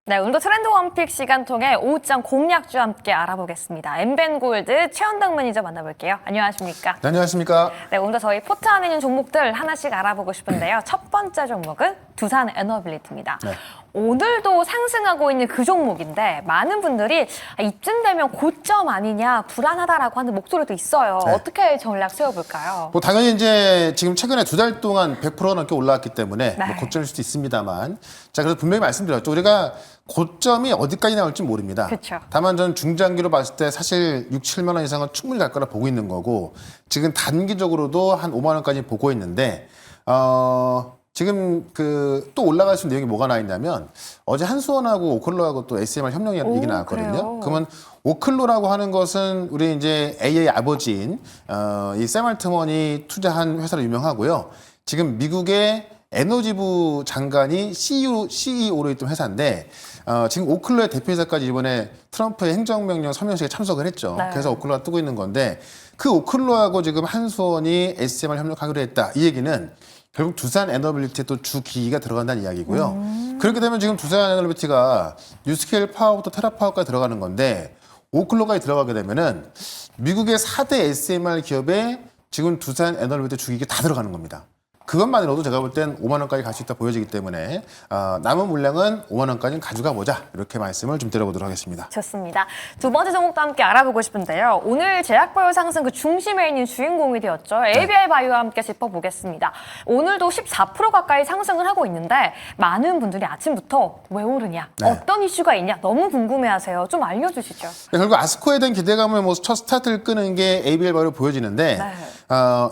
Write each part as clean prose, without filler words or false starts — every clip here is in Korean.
네, 오늘도 트렌드 원픽 시간 통해 오후장 공략주 함께 알아보겠습니다. 엠벤골드 최현당 매니저 만나볼게요. 안녕하십니까? 네, 안녕하십니까? 네, 오늘도 저희 포트 안에 있는 종목들 하나씩 알아보고 싶은데요. 첫 번째 종목은 두산 에너빌리티입니다. 네. 오늘도 상승하고 있는 그 종목인데 많은 분들이 이쯤 되면 고점 아니냐 불안하다라고 하는 목소리도 있어요. 네. 어떻게 전략 세워볼까요? 뭐 당연히 이제 지금 최근에 2달 동안 100% 넘게 올라왔기 때문에 네. 뭐 고점일 수도 있습니다만, 자 그래서 분명히 말씀드렸죠. 우리가 고점이 어디까지 나올지 모릅니다. 그쵸. 다만 저는 중장기로 봤을 때 사실 6, 7만 원 이상은 충분히 갈 거라 보고 있는 거고, 지금 단기적으로도 한 5만 원까지 보고 있는데 지금 또 올라갈 수 있는 내용이 뭐가 나 있냐면, 어제 한수원하고 오클로하고 또 SMR 협력 얘기 나왔거든요. 그래요? 그러면 오클로라고 하는 것은 우리 이제 AI 아버지인 이 샘 알트먼이 투자한 회사로 유명하고요. 지금 미국의 에너지부 장관이 CEO로 있던 회사인데, 지금 오클로의 대표이사까지 이번에 트럼프의 행정명령 서명식에 참석을 했죠. 네. 그래서 오클로가 뜨고 있는 건데, 그 오클로하고 지금 한수원이 SMR 협력하기로 했다. 이 얘기는 결국 두산 에너빌리티에 또 주 기기가 들어간다는 이야기고요. 그렇게 되면 지금 두산 에너빌리티가 뉴스케일 파워부터 테라파워까지 들어가는 건데, 오클로까지 들어가게 되면은 미국의 4대 SMR 기업에 지금 두산 에너빌리티 주 기기가 다 들어가는 겁니다. 그것만으로도 제가 볼 땐 5만 원까지 갈 수 있다 보여지기 때문에 남은 물량은 5만 원까지는 가져가 보자, 이렇게 말씀을 좀 드려보도록 하겠습니다. 좋습니다. 두 번째 종목도 함께 알아보고 싶은데요. 오늘 제약바이오 상승 그 중심에 있는 주인공이 되었죠. ABI 바이오와 함께 짚어보겠습니다. 오늘도 14% 가까이 상승을 하고 있는데 많은 분들이 아침부터 왜 오르냐, 네. 어떤 이슈가 있냐 너무 궁금해하세요. 좀 알려주시죠. 결국 아스코에 대한 기대감을 첫 스타트를 끄는 게 ABI 바이오로 보여지는데, 네.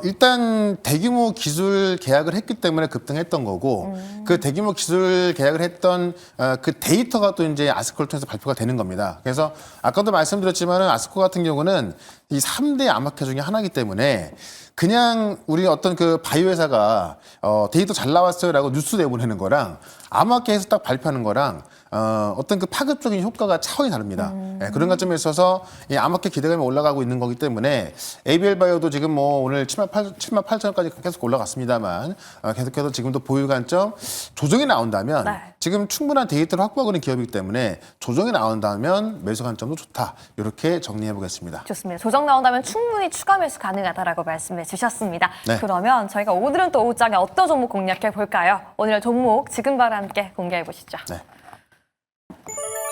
일단 대규모 기술 계약을 했기 때문에 급등했던 거고, 그 대규모 기술 계약을 했던 그 데이터가 또 이제 아스코를 통해서 발표가 되는 겁니다. 그래서 아까도 말씀드렸지만은 아스코 같은 경우는 이 3대 암학회 중에 하나이기 때문에 그냥 우리 어떤 그 바이오 회사가 데이터 잘 나왔어요라고 뉴스 내보내는 거랑 암학회에서 딱 발표하는 거랑 어떤 그 파급적인 효과가 차원이 다릅니다. 네, 그런 관점에 있어서 이 암학회 기대감이 올라가고 있는 거기 때문에 ABL 바이오도 지금 뭐 오늘 7만 8천 원까지 계속 올라갔습니다만, 계속해서 지금도 보유 관점 조정이 나온다면, 네. 지금 충분한 데이터를 확보하고 있는 기업이기 때문에 조정이 나온다면 매수 관점도 좋다, 이렇게 정리해 보겠습니다. 좋습니다. 조정 나온다면 충분히 추가 매수 가능하다라고 말씀해 주셨습니다. 네. 그러면 저희가 오늘은 또 오후장에 어떤 종목 공략해 볼까요? 오늘 종목 지금 바로 함께 공개해 보시죠. 네.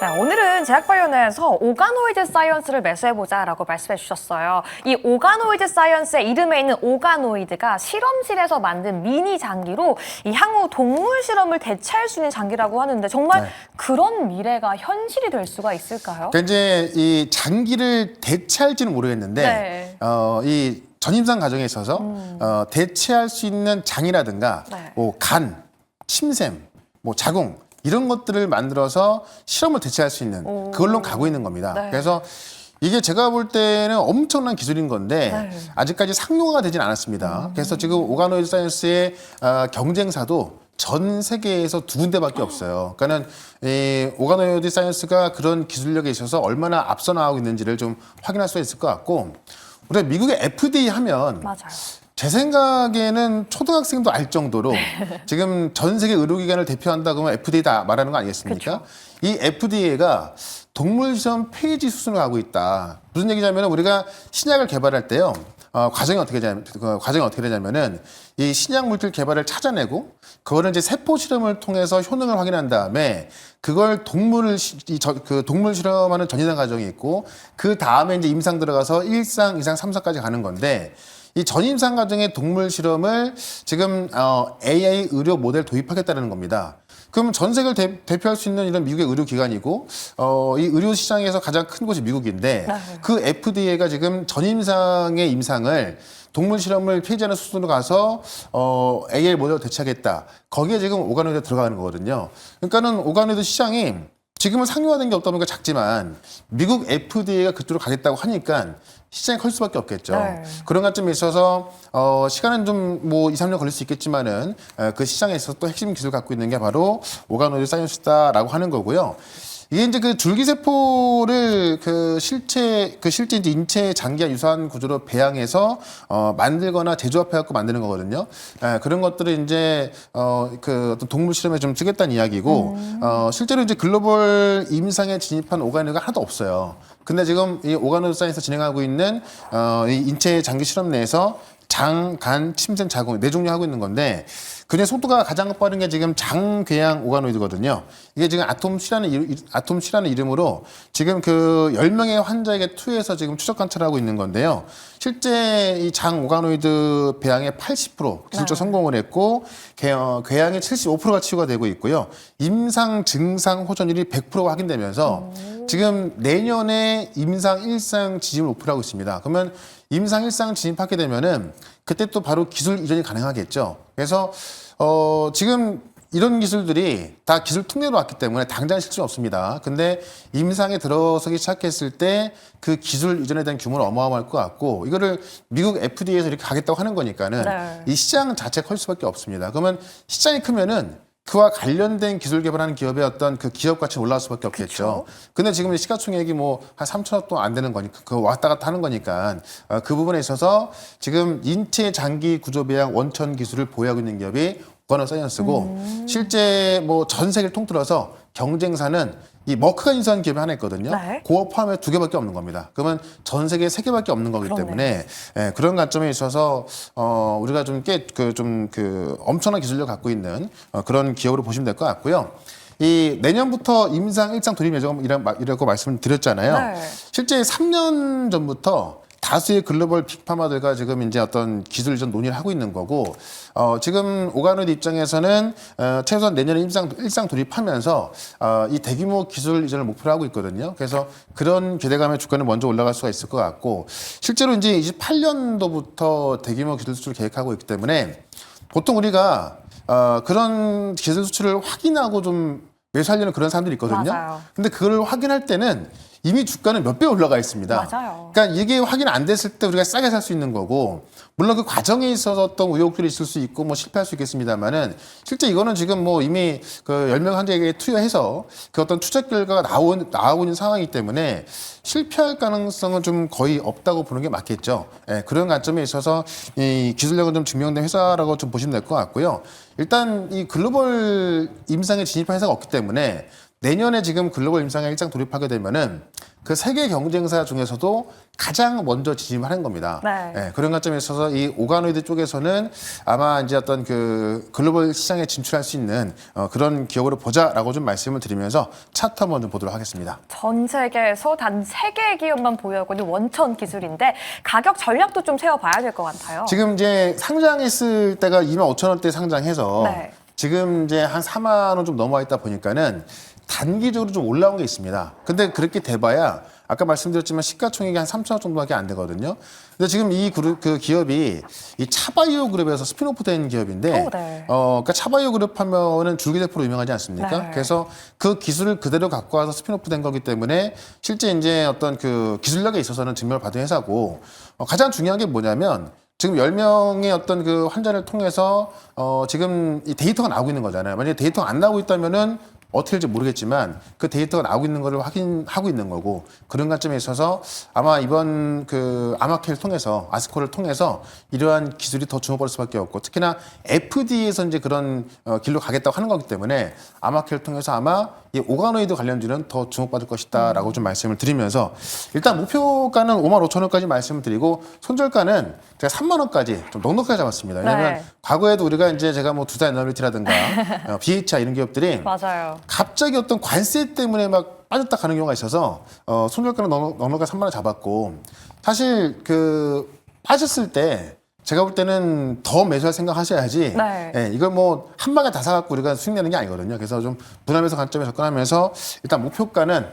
네, 오늘은 제약바이오에서 오가노이드 사이언스를 매수해보자라고 말씀해 주셨어요. 이 오가노이드 사이언스의 이름에 있는 오가노이드가 실험실에서 만든 미니 장기로 이 향후 동물 실험을 대체할 수 있는 장기라고 하는데 정말 네. 그런 미래가 현실이 될 수가 있을까요? 그러니까 이제 이 장기를 대체할지는 모르겠는데, 네. 이 전임상 과정에 있어서 대체할 수 있는 장이라든가 네. 뭐 간, 침샘, 뭐 자궁, 이런 것들을 만들어서 실험을 대체할 수 있는 그걸로 가고 있는 겁니다. 네. 그래서 이게 제가 볼 때는 엄청난 기술인 건데 네. 아직까지 상용화가 되진 않았습니다. 그래서 지금 오가노이드 사이언스의 경쟁사도 전 세계에서 2군데밖에 없어요. 그러니까는 이 오가노이드 사이언스가 그런 기술력에 있어서 얼마나 앞서 나가고 있는지를 좀 확인할 수 있을 것 같고, 우리가 미국의 FDA 하면 맞아요. 제 생각에는 초등학생도 알 정도로 지금 전 세계 의료기관을 대표한다 그러면 FDA다 말하는 거 아니겠습니까? 그쵸. 이 FDA가 동물 시험 폐지 수준을 가고 있다. 무슨 얘기냐면, 우리가 신약을 개발할 때요, 과정이 어떻게 되냐면은 이 신약 물질 개발을 찾아내고 그거를 이제 세포 실험을 통해서 효능을 확인한 다음에 그걸 동물 실험하는 전이상 과정이 있고, 그 다음에 이제 임상 들어가서 1상, 2상, 3상까지 가는 건데, 이 전임상 과정의 동물 실험을 지금 AI 의료 모델 도입하겠다는 겁니다. 그러면 전 세계를 대표할 수 있는 이런 미국의 의료기관이고, 이 의료 시장에서 가장 큰 곳이 미국인데, 네. 그 FDA가 지금 전임상의 임상을 동물 실험을 폐지하는 수준으로 가서 AI 모델로 대체하겠다. 거기에 지금 오가노이드가 들어가는 거거든요. 그러니까는 오가노이드 시장이 지금은 상용화된 게 없다 보니까 작지만 미국 FDA가 그쪽으로 가겠다고 하니까 시장이 클 수밖에 없겠죠. 네. 그런 관점에 있어서 시간은 좀 뭐 2, 3년 걸릴 수 있겠지만은 그 시장에 있어서 또 핵심 기술을 갖고 있는 게 바로 오가노이드 사이언스다라고 하는 거고요. 이게 이제 그 줄기세포를 실제 이제 인체 장기와 유사한 구조로 배양해서 만들거나 제조합해갖고 만드는 거거든요. 그런 것들을 이제 어떤 동물 실험에 좀 쓰겠다는 이야기고, 실제로 이제 글로벌 임상에 진입한 오가노이드가 하나도 없어요. 근데 지금 이 오가노이드 사이언스 진행하고 있는 이 인체 장기 실험 내에서 장, 간, 침샘, 자궁 네 종류 하고 있는 건데 그중에 속도가 가장 빠른 게 지금 장궤양 오가노이드거든요. 이게 지금 아톰C라는 이름으로 지금 그 10명의 환자에게 투여해서 지금 추적 관찰하고 있는 건데요. 실제 이 장 오가노이드 배양의 80% 기술적 성공을 했고 궤양의 75%가 치유가 되고 있고요. 임상 증상 호전율이 100%가 확인되면서 지금 내년에 임상 일상 진입을 목표로 하고 있습니다. 그러면 임상 일상 진입하게 되면은 그때 또 바로 기술 이전이 가능하겠죠. 그래서 지금 이런 기술들이 다 기술 특례로 왔기 때문에 당장 실증이 없습니다. 근데 임상에 들어서기 시작했을 때 그 기술 이전에 대한 규모는 어마어마할 것 같고 이거를 미국 FDA에서 이렇게 가겠다고 하는 거니까는 이 시장 자체가 커질 수밖에 없습니다. 그러면 시장이 크면은 그와 관련된 기술 개발하는 기업의 어떤 그 기업 가치는 올라갈 수밖에 없겠죠. 근데 지금 시가총액이 뭐 한 3천억 도 안 되는 거니까 그 왔다 갔다 하는 거니까 그 부분에 있어서 지금 인체 장기 구조 배양 원천 기술을 보유하고 있는 기업이 오가노이드 사이언스고 실제 뭐 전 세계를 통틀어서 경쟁사는 이 머크가 인수한 기업이 하나 있거든요. 그거 포함해 2개밖에 없는 겁니다. 그러면 전 세계에 3개밖에 없는 거기 때문에 그런 관점에 있어서 우리가 좀 엄청난 기술력을 갖고 있는 그런 기업으로 보시면 될 것 같고요. 이 내년부터 임상 일상 돌입 예정이라고 말씀을 드렸잖아요. 실제 3년 전부터 다수의 글로벌 빅파마들과 지금 이제 어떤 기술 이전 논의를 하고 있는 거고, 지금 오가노이드 입장에서는 최소한 내년에 일상 돌입하면서 이 대규모 기술 이전을 목표로 하고 있거든요. 그래서 그런 기대감의 주가는 먼저 올라갈 수가 있을 것 같고, 실제로 이제 28년도부터 대규모 기술 수출을 계획하고 있기 때문에 보통 우리가 그런 기술 수출을 확인하고 좀 매수하려는 그런 사람들이 있거든요. 근데 그걸 확인할 때는 이미 주가는 몇 배 올라가 있습니다. 그러니까 이게 확인 안 됐을 때 우리가 싸게 살 수 있는 거고, 물론 그 과정에 있어서 어떤 우여곡절이 있을 수 있고 뭐 실패할 수 있겠습니다만은 실제 이거는 지금 뭐 이미 그 10명 환자에게 투여해서 그 어떤 추적 결과가 나오고 있는 상황이기 때문에 실패할 가능성은 좀 거의 없다고 보는 게 맞겠죠. 그런 관점에 있어서 이 기술력은 좀 증명된 회사라고 좀 보시면 될 것 같고요. 일단 이 글로벌 임상에 진입한 회사가 없기 때문에 내년에 지금 글로벌 임상에 일장 돌입하게 되면은 그 세계 경쟁사 중에서도 가장 먼저 진입하는 겁니다. 그런 관점에 있어서 이 오가노이드 쪽에서는 아마 이제 어떤 그 글로벌 시장에 진출할 수 있는 그런 기업으로 보자라고 좀 말씀을 드리면서 차트 한번 좀 보도록 하겠습니다. 전 세계에서 단 3개의 기업만 보유하고 있는 원천 기술인데 가격 전략도 좀 세워봐야 될 것 같아요. 지금 이제 상장했을 때가 25,000원대 상장해서 지금 이제 한 4만 원 좀 넘어와 있다 보니까는 단기적으로 좀 올라온 게 있습니다. 근데 그렇게 돼봐야 아까 말씀드렸지만 시가총액이 한 3천억 정도밖에 안 되거든요. 근데 지금 이 기업이 이 차바이오 그룹에서 스피노프 된 기업인데, 그러니까 차바이오 그룹 하면은 줄기세포로 유명하지 않습니까? 그래서 그 기술을 그대로 갖고 와서 스피노프 된 거기 때문에 실제 이제 어떤 그 기술력에 있어서는 증명을 받은 회사고, 가장 중요한 게 뭐냐면 지금 10명의 어떤 그 환자를 통해서 지금 이 데이터가 나오고 있는 거잖아요. 만약에 데이터가 안 나오고 있다면은 어떻게 될지 모르겠지만 그 데이터가 나오고 있는 거를 확인하고 있는 거고, 그런 관점에 있어서 아마 이번 그 아마케를 통해서 아스코를 통해서 이러한 기술이 더 주목받을 수밖에 없고, 특히나 FDA에서 이제 그런 길로 가겠다고 하는 거기 때문에 아마케를 통해서 아마 이 오가노이드 관련주는 더 주목받을 것이다라고 좀 말씀을 드리면서 일단 목표가는 55,000원까지 말씀을 드리고 손절가는 제가 3만 원까지 좀 넉넉하게 잡았습니다. 왜냐하면 과거에도 우리가 이제 제가 뭐 두산 에너비티라든가 BHI 이런 기업들이 갑자기 어떤 관세 때문에 막 빠졌다 가는 경우가 있어서 손절가는 넉넉하게 3만 원 잡았고, 사실 그 빠졌을 때 제가 볼 때는 더 매수할 생각 하셔야지. 이걸 뭐 한 방에 다 사갖고 우리가 수익 내는 게 아니거든요. 그래서 좀 분할매수 관점에 접근하면서 일단 목표가는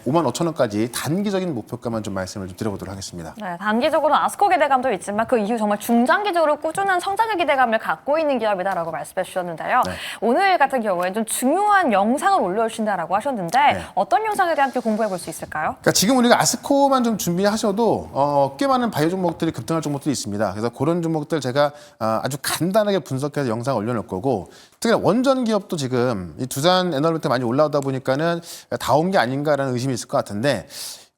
55,000원까지 단기적인 목표가만 좀 말씀을 좀 드려보도록 하겠습니다. 단기적으로 아스코 기대감도 있지만 그 이후 정말 중장기적으로 꾸준한 성장의 기대감을 갖고 있는 기업이다라고 말씀해 주셨는데요. 오늘 같은 경우에 좀 중요한 영상을 올려주신다라고 하셨는데 어떤 영상에 대한 공부해 볼 수 있을까요? 그러니까 지금 우리가 아스코만 좀 준비하셔도 꽤 많은 바이오 종목들이 급등할 종목들이 있습니다. 그래서 그런 종목들 제가 아주 간단하게 분석해서 영상 올려놓을 거고 특히 원전 기업도 지금 이 두산 에너빌리티 많이 올라오다 보니까는 다 온 게 아닌가라는 의심이 있을 것 같은데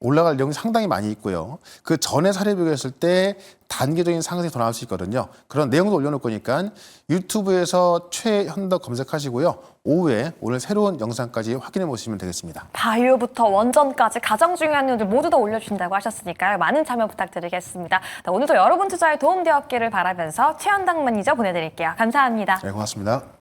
올라갈 내용이 상당히 많이 있고요. 그 전에 사례 비교했을 때 단계적인 상승이 더 나올 수 있거든요. 그런 내용도 올려놓을 거니까 유튜브에서 최현덕 검색하시고요. 오후에 오늘 새로운 영상까지 확인해 보시면 되겠습니다. 바이오부터 원전까지 가장 중요한 내용들 모두 다 올려주신다고 하셨으니까요. 많은 참여 부탁드리겠습니다. 오늘도 여러분 투자에 도움되었기를 바라면서 최현덕 매니저 보내드릴게요. 감사합니다. 네, 고맙습니다.